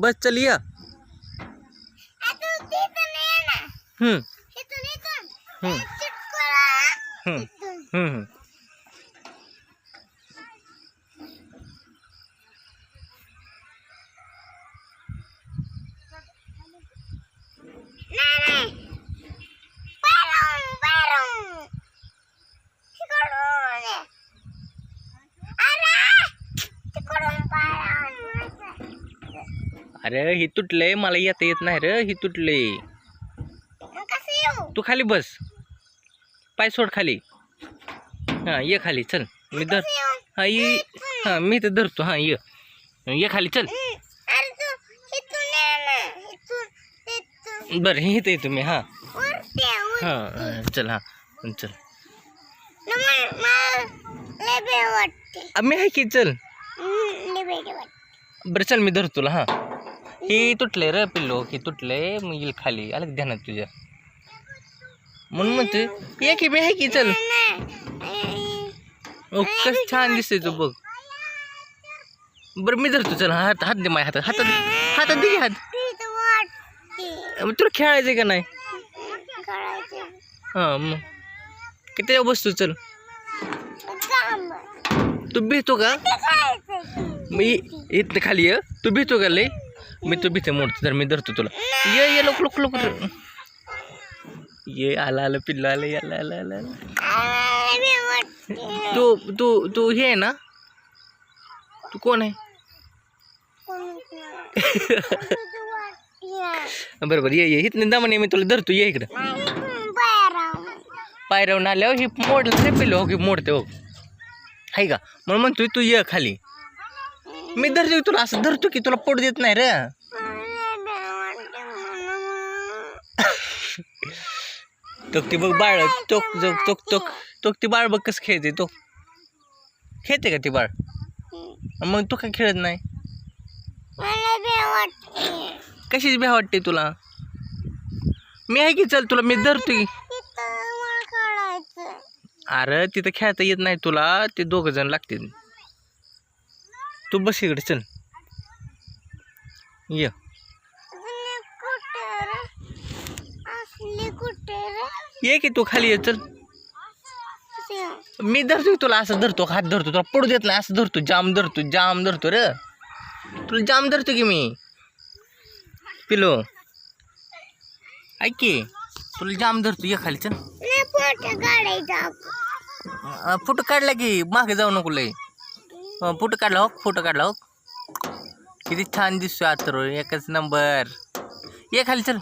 बस चल ये. हम्म हम्म हम्म अरे ही तुटले, मला येता येत नाही रे, ही तुटले. तू खाली बस, पाय सोड खाली. हा ये खाली चल, मी धर. हा ये, हा मी तर धरतो. हा ये खाली चल. बर हे येते तुम्ही. हा हा चल. हा चल मी आहे की. चल बरं चल, मी धरतो तुला. हा ही तुटले रे पिल्लो, ही तुटले. मग येईल खाली. आलं ध्यानात तुझ्या, म्हणून म्हणतोय ये की. मी आहे की. चल. कस छान दिसते तू बघ. बरं मी धरतो. चल हात हात दे माझ्या हातात. हातात दे हात. तुला खेळायचंय का नाही? हा मग किती बसतो. चल तू भीतो का? मी इथं खाली ये. तू भीतो का लय? मी तू भीते मोडतो. तर मी धरतो तुला. ये लोक ये. आला पिल्ला आलं. याला तू तू तू हे आहे ना? तू कोण आहे? बरोबर ये इथं दमाने. मी तुला धरतो. ये इकडं. पायरावून आल्यावर ही मोडलं रे पिल्लो. हो की मोडते. हो आहे का? म्हणून म्हणतोय तू ये खाली. मी धरतो तुला. असं धरतो की तुला पडू देत नाही रे. तो ती बघ बाळ. तो ती बाळ बघ कसं खेळते. तो खेळते का ती बाळ? मग तू काय खेळत नाही? कशीच भ्या वाटते तुला? मी आहे की. चल तुला मी धरतो की. अरे तिथं खेळता येत नाही तुला. ते 2 जण लागतील. तू बस इकडे. चल ये. ये की तू खाली ये. चल मी धरतो तुला. असं धरतो, हात धरतो. तुला पडू देत नाही. असं धरतो. जाम धरतो रे. तुला जाम धरतो की मी पिलो. ऐक की, तुला जाम धरतो. ये खाली. चल फोटो काढला की. मागे जाऊ नको लय. फोटो काढला हो. किती छान दिसतोय आता. एकच नंबर. ये खाली. चल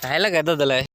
खायला काय दादाला.